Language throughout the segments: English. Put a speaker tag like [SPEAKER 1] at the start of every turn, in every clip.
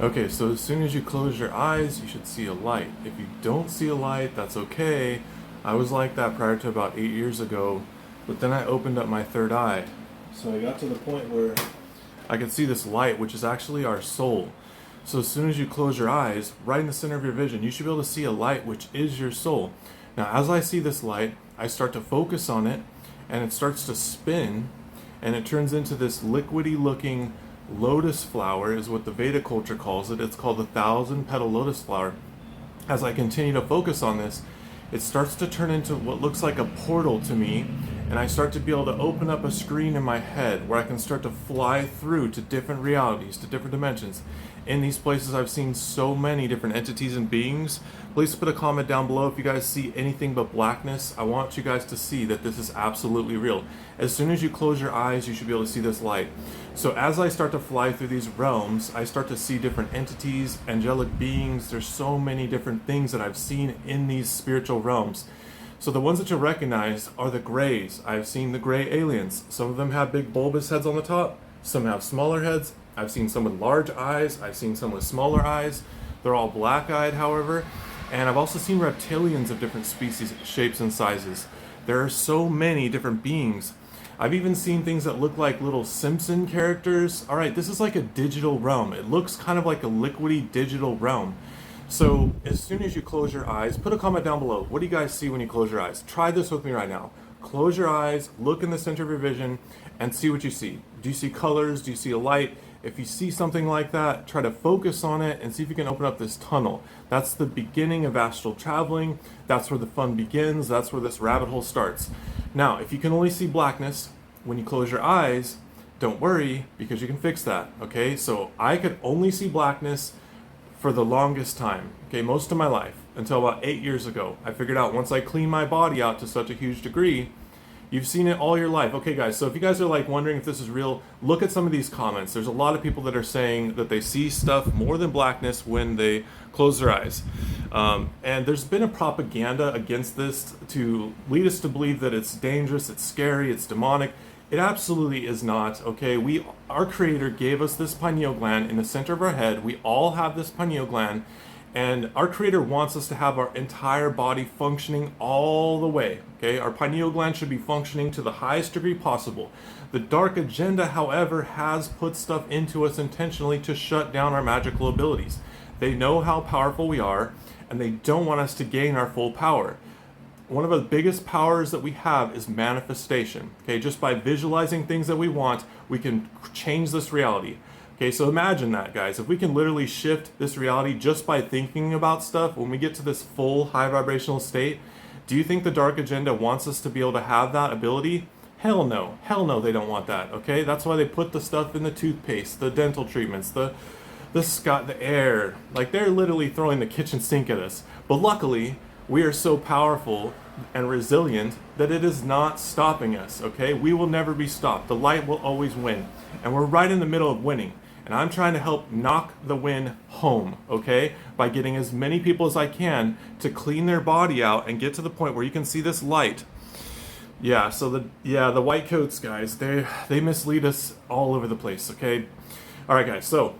[SPEAKER 1] Okay, so as soon as you close your eyes, you should see a light. If you don't see a light, that's okay. I was like that prior to about 8 years ago, but then I opened up my third eye. So I got to the point where I could see this light, which is actually our soul. So as soon as you close your eyes, right in the center of your vision, you should be able to see a light, which is your soul. Now, as I see this light, I start to focus on it, and it starts to spin, and it turns into this liquidy looking lotus flower, is what the Veda culture calls it. It's called the thousand petal lotus flower. As I continue to focus on this, it starts to turn into what looks like a portal to me, and I start to be able to open up a screen in my head where I can start to fly through to different realities, to different dimensions. In these places, I've seen so many different entities and beings. Please put a comment down below if you guys see anything but blackness. I want you guys to see that this is absolutely real. As soon as you close your eyes, you should be able to see this light. So as I start to fly through these realms, I start to see different entities, angelic beings. There's so many different things that I've seen in these spiritual realms. So the ones that you'll recognize are the grays. I've seen the gray aliens. Some of them have big bulbous heads on the top. Some have smaller heads. I've seen some with large eyes. I've seen some with smaller eyes. They're all black-eyed, however. And I've also seen reptilians of different species, shapes, and sizes. There are so many different beings. I've even seen things that look like little Simpson characters. All right, this is like a digital realm. It looks kind of like a liquidy digital realm. So as soon as you close your eyes, put a comment down below. What do you guys see when you close your eyes? Try this with me right now. Close your eyes, look in the center of your vision, and see what you see. Do you see colors? Do you see a light? If you see something like that, try to focus on it and see if you can open up this tunnel. That's the beginning of astral traveling. That's where the fun begins. That's where this rabbit hole starts. Now, if you can only see blackness when you close your eyes, don't worry, because you can fix that, okay? So I could only see blackness for the longest time, okay, most of my life, until about 8 years ago. I figured out once I clean my body out to such a huge degree, you've seen it all your life. Okay, guys, so if you guys are like wondering if this is real, look at some of these comments. There's a lot of people that are saying that they see stuff more than blackness when they close their eyes. And there's been a propaganda against this to lead us to believe that it's dangerous, it's scary, it's demonic. It absolutely is not, okay? Our creator gave us this pineal gland in the center of our head. We all have this pineal gland, and our creator wants us to have our entire body functioning all the way, okay? Our pineal gland should be functioning to the highest degree possible. The dark agenda, however, has put stuff into us intentionally to shut down our magical abilities. They know how powerful we are, and they don't want us to gain our full power. One of the biggest powers that we have is manifestation. Okay, just by visualizing things that we want, we can change this reality. Okay, so imagine that, guys. If we can literally shift this reality just by thinking about stuff, when we get to this full high vibrational state, do you think the dark agenda wants us to be able to have that ability? Hell no. Hell no, they don't want that. Okay, that's why they put the stuff in the toothpaste, the dental treatments, the sky, the air. Like, they're literally throwing the kitchen sink at us. But luckily, we are so powerful and resilient that it is not stopping us, okay? We will never be stopped. The light will always win. And we're right in the middle of winning. And I'm trying to help knock the win home, okay? By getting as many people as I can to clean their body out and get to the point where you can see this light. Yeah, so the white coats, guys, they mislead us all over the place, okay? All right, guys, so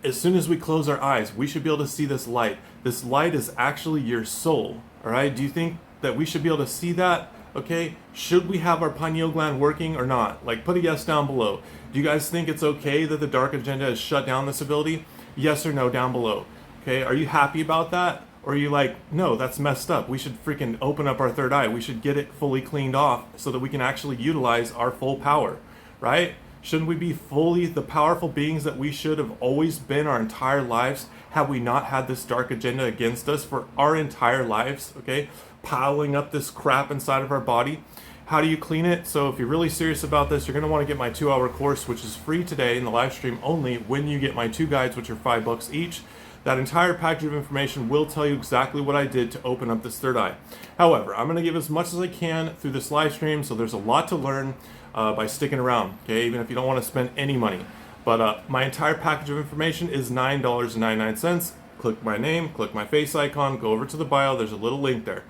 [SPEAKER 1] as soon as we close our eyes, we should be able to see this light. This light is actually your soul, all right? Do you think that we should be able to see that? Okay, should we have our pineal gland working or not? Like, put a yes down below. Do you guys think it's okay that the dark agenda has shut down this ability? Yes or no down below. Okay, are you happy about that? Or are you like, no, that's messed up. We should freaking open up our third eye. We should get it fully cleaned off so that we can actually utilize our full power, right? Shouldn't we be fully the powerful beings that we should have always been our entire lives? Have we not had this dark agenda against us for our entire lives, okay? Piling up this crap inside of our body. How do you clean it? So if you're really serious about this, you're going to want to get my 2-hour course, which is free today in the live stream only when you get my 2 guides, which are $5 each. That entire package of information will tell you exactly what I did to open up this third eye. However, I'm going to give as much as I can through this live stream, so there's a lot to learn by sticking around, okay, even if you don't want to spend any money. But my entire package of information is $9.99. Click my name, click my face icon, go over to the bio, there's a little link there.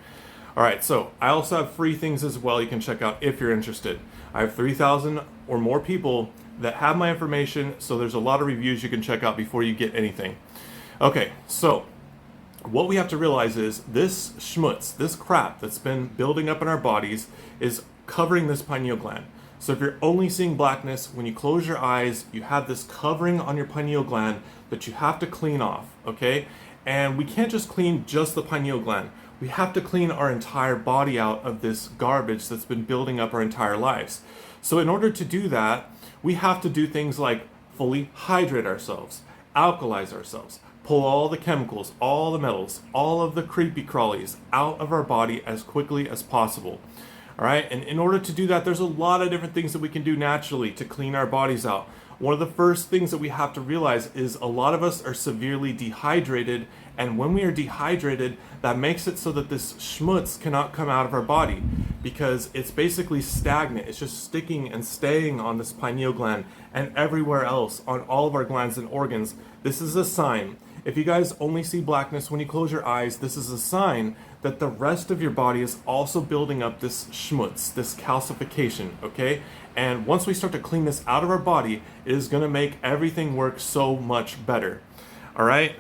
[SPEAKER 1] All right, so I also have free things as well you can check out if you're interested. I have 3,000 or more people that have my information. So there's a lot of reviews you can check out before you get anything. Okay, so what we have to realize is this schmutz, this crap that's been building up in our bodies, is covering this pineal gland. So if you're only seeing blackness, when you close your eyes, you have this covering on your pineal gland that you have to clean off, okay? And we can't just clean just the pineal gland. We have to clean our entire body out of this garbage that's been building up our entire lives. So in order to do that, we have to do things like fully hydrate ourselves, alkalize ourselves, pull all the chemicals, all the metals, all of the creepy crawlies out of our body as quickly as possible. All right, and in order to do that, there's a lot of different things that we can do naturally to clean our bodies out. One of the first things that we have to realize is a lot of us are severely dehydrated, and when we are dehydrated, that makes it so that this schmutz cannot come out of our body because it's basically stagnant. It's just sticking and staying on this pineal gland and everywhere else on all of our glands and organs. This is a sign. If you guys only see blackness when you close your eyes, this is a sign that the rest of your body is also building up this schmutz, this calcification, okay? And once we start to clean this out of our body, it is gonna make everything work so much better, all right?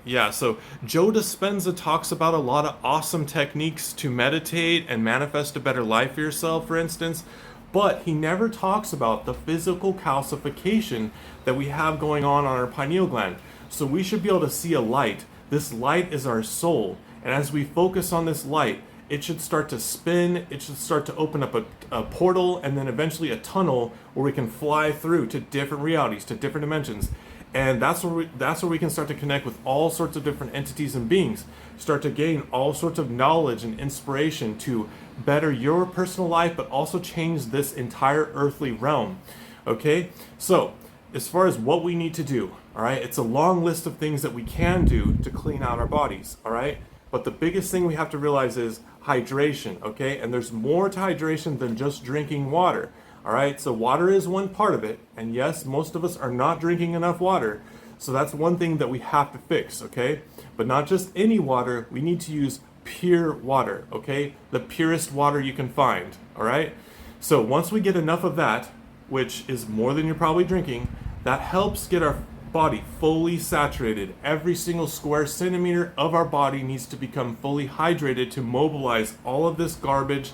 [SPEAKER 1] Yeah, so Joe Dispenza talks about a lot of awesome techniques to meditate and manifest a better life for yourself, for instance, but he never talks about the physical calcification that we have going on our pineal gland. So we should be able to see a light. This light is our soul. And as we focus on this light, it should start to spin, it should start to open up a portal and then eventually a tunnel where we can fly through to different realities, to different dimensions. And that's where we can start to connect with all sorts of different entities and beings, start to gain all sorts of knowledge and inspiration to better your personal life, but also change this entire earthly realm. Okay? So, as far as what we need to do, all right, it's a long list of things that we can do to clean out our bodies, all right? But the biggest thing we have to realize is hydration, okay? And there's more to hydration than just drinking water, all right? So water is one part of it, and yes, most of us are not drinking enough water, so that's one thing that we have to fix, okay? But not just any water, we need to use pure water, okay? The purest water you can find, all right? So once we get enough of that, which is more than you're probably drinking, that helps get our body fully saturated. Every single square centimeter of our body needs to become fully hydrated to mobilize all of this garbage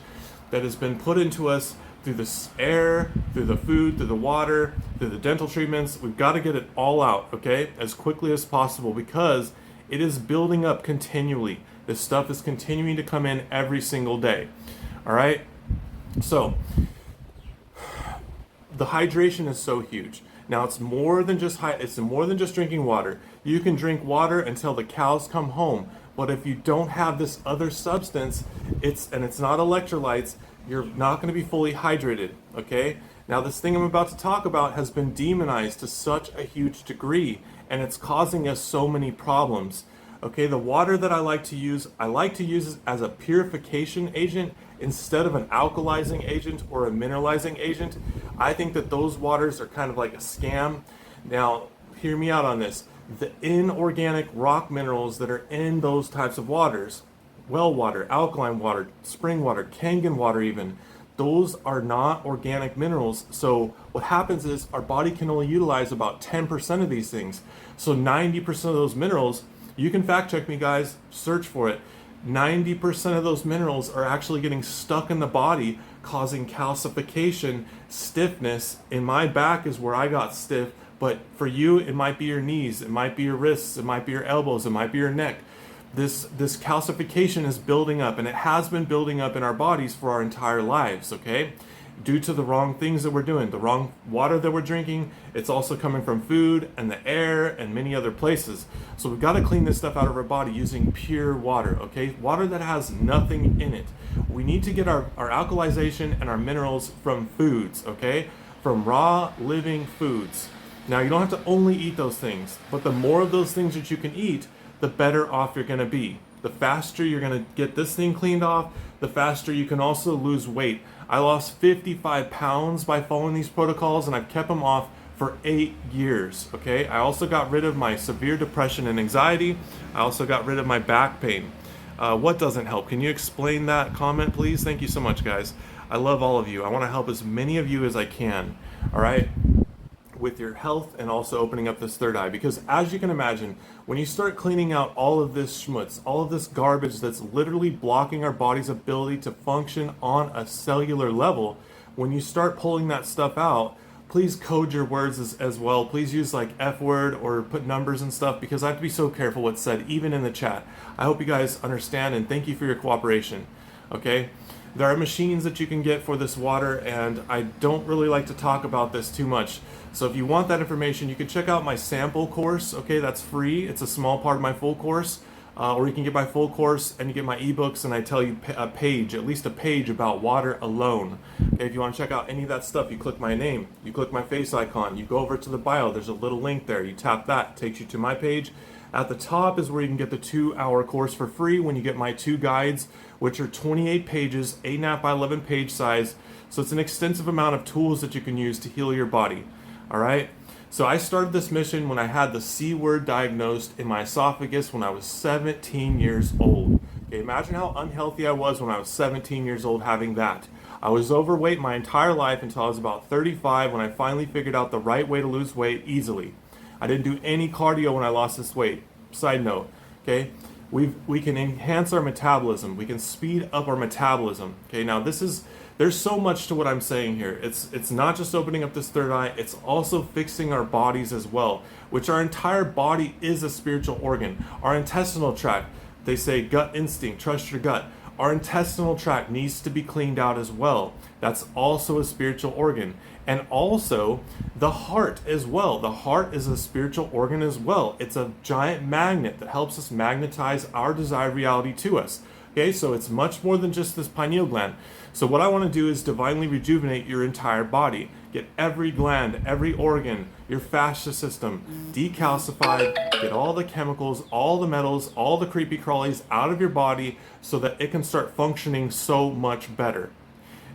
[SPEAKER 1] that has been put into us through the air, through the food, through the water, through the dental treatments. We've got to get it all out, okay, as quickly as possible because it is building up continually. This stuff is continuing to come in every single day, all right? So, the hydration is so huge. Now it's more than just drinking water. You can drink water until the cows come home, but if you don't have this other substance, it's not electrolytes, you're not going to be fully hydrated, okay? Now this thing I'm about to talk about has been demonized to such a huge degree, and it's causing us so many problems. Okay, the water that I like to use it as a purification agent instead of an alkalizing agent or a mineralizing agent. I think that those waters are kind of like a scam. Now, hear me out on this. The inorganic rock minerals that are in those types of waters, well water, alkaline water, spring water, Kangen water even, those are not organic minerals. So what happens is our body can only utilize about 10% of these things. So 90% of those minerals, you can fact check me guys, search for it. 90% of those minerals are actually getting stuck in the body, causing calcification, stiffness. In my back is where I got stiff, but for you, it might be your knees, it might be your wrists, it might be your elbows, it might be your neck. This calcification is building up, and it has been building up in our bodies for our entire lives, okay? Due to the wrong things that we're doing, the wrong water that we're drinking. It's also coming from food and the air and many other places. So we've got to clean this stuff out of our body using pure water, okay? Water that has nothing in it. We need to get our alkalization and our minerals from foods, okay? From raw, living foods. Now, you don't have to only eat those things, but the more of those things that you can eat, the better off you're going to be. The faster you're going to get this thing cleaned off, the faster you can also lose weight. I lost 55 pounds by following these protocols, and I've kept them off for 8 years, okay? I also got rid of my severe depression and anxiety. I also got rid of my back pain. What doesn't help? Can you explain that comment, please? Thank you so much, guys. I love all of you. I want to help as many of you as I can, all right? with your health and also opening up this third eye. Because as you can imagine, when you start cleaning out all of this schmutz, all of this garbage that's literally blocking our body's ability to function on a cellular level, when you start pulling that stuff out, please code your words as well. Please use like F word or put numbers and stuff, because I have to be so careful what's said, even in the chat. I hope you guys understand, and thank you for your cooperation. Okay? There are machines that you can get for this water, and I don't really like to talk about this too much. So if you want that information, you can check out my sample course. Okay, that's free. It's a small part of my full course. Or you can get my full course and you get my ebooks, and I tell you a page, at least a page about water alone. Okay, if you want to check out any of that stuff, you click my name, you click my face icon, you go over to the bio, there's a little link there, you tap that, it takes you to my page. At the top is where you can get the 2-hour course for free when you get my 2 guides, which are 28 pages, 8.5 by 11 page size. So it's an extensive amount of tools that you can use to heal your body. All right. So I started this mission when I had the C word diagnosed in my esophagus when I was 17 years old. Okay, imagine how unhealthy I was when I was 17 years old having that. I was overweight my entire life until I was about 35 when I finally figured out the right way to lose weight easily. I didn't do any cardio when I lost this weight. Side note, okay? We can enhance our metabolism. We can speed up our metabolism. Okay, now there's so much to what I'm saying here. It's not just opening up this third eye, it's also fixing our bodies as well, which our entire body is a spiritual organ. Our intestinal tract, they say gut instinct, trust your gut. Our intestinal tract needs to be cleaned out as well. That's also a spiritual organ. And also the heart as well. The heart is a spiritual organ as well. It's a giant magnet that helps us magnetize our desired reality to us. Okay, so it's much more than just this pineal gland. So what I want to do is divinely rejuvenate your entire body. Get every gland, every organ, your fascia system decalcified, get all the chemicals, all the metals, all the creepy crawlies out of your body so that it can start functioning so much better.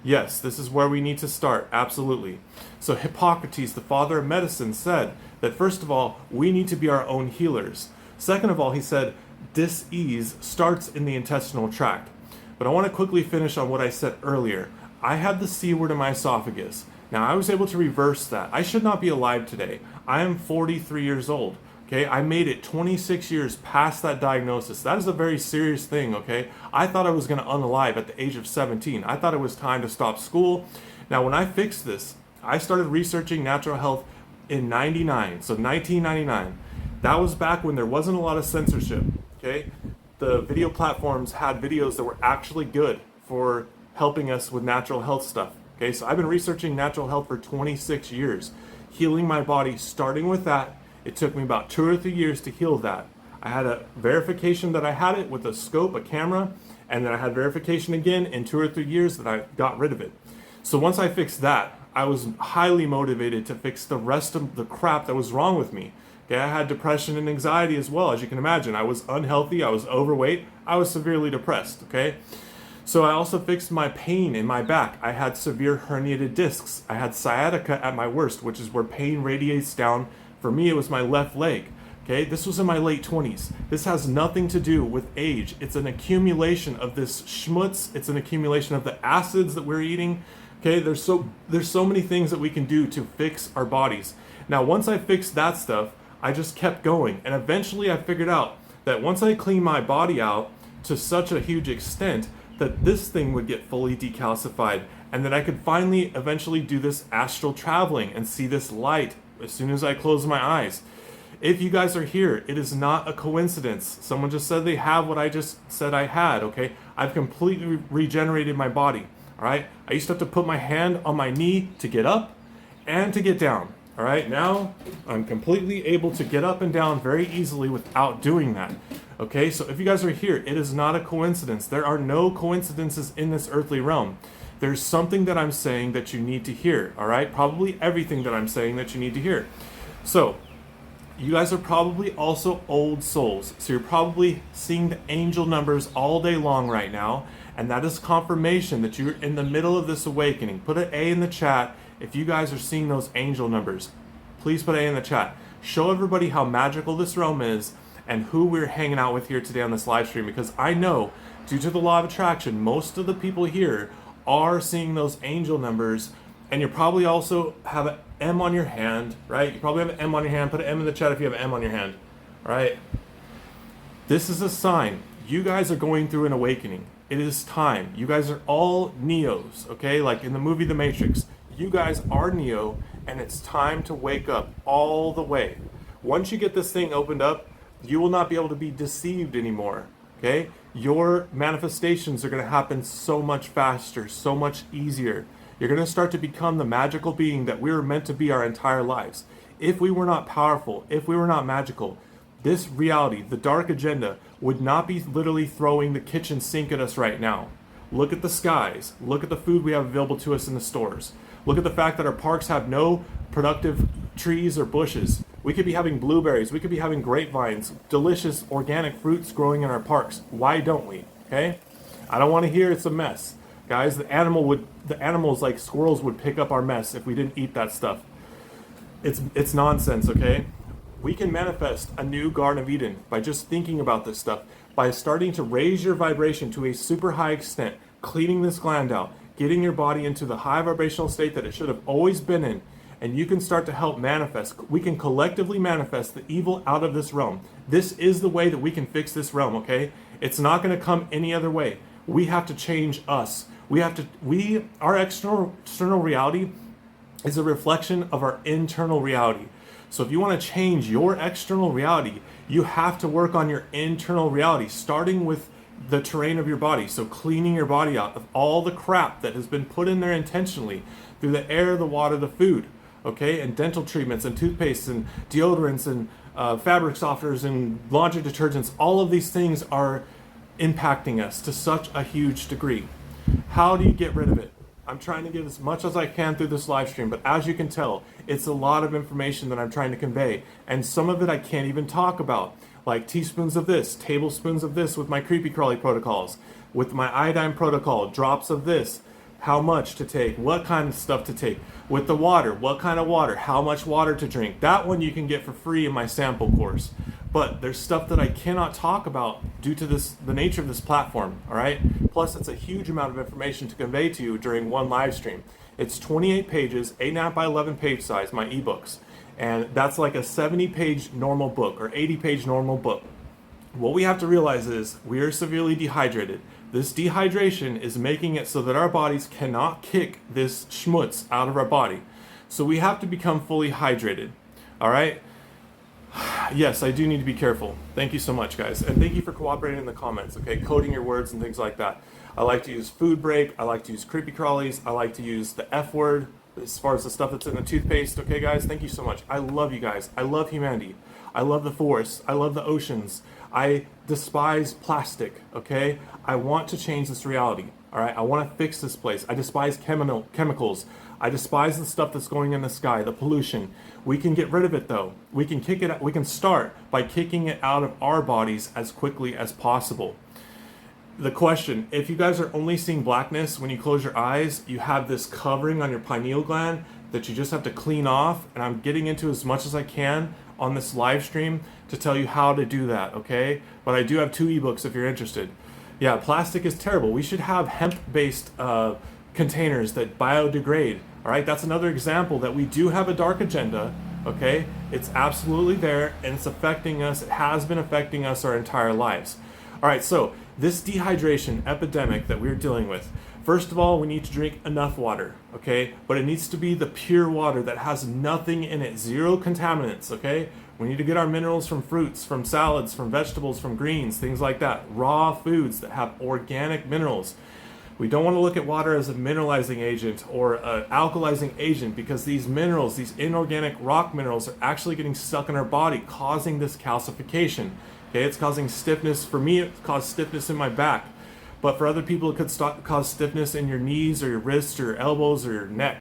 [SPEAKER 1] Yes, this is where we need to start, absolutely. So Hippocrates, the father of medicine, said that first of all, we need to be our own healers. Second of all, he said, dis-ease starts in the intestinal tract. But I want to quickly finish on what I said earlier. I had the C word in my esophagus. Now I was able to reverse that. I should not be alive today. I am 43 years old. Okay, I made it 26 years past that diagnosis. That is a very serious thing, okay? I thought I was going to unalive at the age of 17. I thought it was time to stop school. Now, when I fixed this, I started researching natural health in 99, so 1999. That was back when there wasn't a lot of censorship, okay? The video platforms had videos that were actually good for helping us with natural health stuff, okay? So I've been researching natural health for 26 years, healing my body, starting with that. It took me about 2 or 3 years to heal that. I had a verification that I had it with a scope, a camera, and then I had verification again in 2 or 3 years that I got rid of it. So once I fixed that, I was highly motivated to fix the rest of the crap that was wrong with me. Okay, I had depression and anxiety as well, as you can imagine. I was unhealthy, I was overweight, I was severely depressed, okay? So I also fixed my pain in my back. I had severe herniated discs. I had sciatica at my worst, which is where pain radiates down. For me, it was my left leg. Okay, this was in my late 20s. This has nothing to do with age. It's an accumulation of this schmutz. It's an accumulation of the acids that we're eating. Okay, there's so many things that we can do to fix our bodies. Now, once I fixed that stuff, I just kept going. And eventually I figured out that once I cleaned my body out to such a huge extent, that this thing would get fully decalcified. And that I could finally eventually do this astral traveling and see this light as soon as I close my eyes. If you guys are here, it is not a coincidence. Someone just said they have what I just said I had, okay? I've completely regenerated my body, all right? I used to have to put my hand on my knee to get up and to get down, all right? Now, I'm completely able to get up and down very easily without doing that, okay? So if you guys are here, it is not a coincidence. There are no coincidences in this earthly realm. There's something that I'm saying that you need to hear, all right? Probably everything that I'm saying that you need to hear. So, you guys are probably also old souls. So you're probably seeing the angel numbers all day long right now. And that is confirmation that you're in the middle of this awakening. Put an A in the chat if you guys are seeing those angel numbers. Please put A in the chat. Show everybody how magical this realm is and who we're hanging out with here today on this live stream. Because I know, due to the law of attraction, most of the people here are seeing those angel numbers And you probably also have an M on your hand, right? You probably have an M on your hand. Put an M in the chat if you have an M on your hand, right? This is a sign. You guys are going through an awakening. It is time. You guys are all Neos, okay? Like in the movie The Matrix. You guys are Neo, and it's time to wake up all the way. Once you get this thing opened up, you will not be able to be deceived anymore, okay? Your manifestations are going to happen so much faster, so much easier. You're going to start to become the magical being that we were meant to be our entire lives. If we were not powerful, if we were not magical, this reality, the dark agenda, would not be literally throwing the kitchen sink at us right now. Look at the skies. Look at the food we have available to us in the stores. Look at the fact that our parks have no productive trees or bushes. We could be having blueberries. We could be having grapevines, delicious organic fruits growing in our parks. Why don't we? Okay? I don't want to hear it's a mess. Guys, the animals like squirrels would pick up our mess if we didn't eat that stuff. It's nonsense, okay? We can manifest a new Garden of Eden by just thinking about this stuff, by starting to raise your vibration to a super high extent, cleaning this gland out, getting your body into the high vibrational state that it should have always been in, and you can start to help manifest. We can collectively manifest the evil out of this realm. This is the way that we can fix this realm, okay? It's not going to come any other way. We have to change us. Our external reality is a reflection of our internal reality. So if you want to change your external reality, you have to work on your internal reality, starting with the terrain of your body. So cleaning your body out of all the crap that has been put in there intentionally through the air, the water, the food, okay? And dental treatments and toothpastes and deodorants and fabric softeners and laundry detergents. All of these things are impacting us to such a huge degree. How do you get rid of it? I'm trying to give as much as I can through this live stream, but as you can tell, it's a lot of information that I'm trying to convey, and some of it I can't even talk about, like teaspoons of this, tablespoons of this with my creepy crawly protocols, with my iodine protocol, drops of this, how much to take, what kind of stuff to take, with the water, what kind of water, how much water to drink. That one you can get for free in my sample course. But there's stuff that I cannot talk about due to the nature of this platform, all right? Plus, it's a huge amount of information to convey to you during one live stream. It's 28 pages, 8.5 by 11 page size, my ebooks. And that's like a 70-page normal book or 80-page normal book. What we have to realize is we are severely dehydrated. This dehydration is making it so that our bodies cannot kick this schmutz out of our body. So we have to become fully hydrated, all right? Yes, I do need to be careful. Thank you so much, guys. And thank you for cooperating in the comments, okay? Coding your words and things like that. I like to use food break. I like to use creepy crawlies. I like to use the F word as far as the stuff that's in the toothpaste, okay, guys? Thank you so much. I love you guys. I love humanity. I love the forests. I love the oceans. I despise plastic, okay? I want to change this reality, all right? I want to fix this place. I despise chemicals. I despise the stuff that's going in the sky, the pollution. We can get rid of it though. We can kick it. We can start by kicking it out of our bodies as quickly as possible. The question, if you guys are only seeing blackness when you close your eyes, you have this covering on your pineal gland that you just have to clean off, and I'm getting into as much as I can on this live stream to tell you how to do that, okay? But I do have 2 ebooks if you're interested. Yeah, plastic is terrible. We should have hemp-based containers that biodegrade. All right, that's another example that we do have a dark agenda, okay? It's absolutely there, and it's affecting us. It has been affecting us our entire lives. All right, so this dehydration epidemic that we're dealing with, first of all, we need to drink enough water, okay? But it needs to be the pure water that has nothing in it, 0 contaminants, okay? We need to get our minerals from fruits, from salads, from vegetables, from greens, things like that. Raw foods that have organic minerals. We don't want to look at water as a mineralizing agent or an alkalizing agent, because these minerals, these inorganic rock minerals, are actually getting stuck in our body, causing this calcification. Okay, it's causing stiffness. For me, it caused stiffness in my back. But for other people, it could cause stiffness in your knees or your wrists or your elbows or your neck.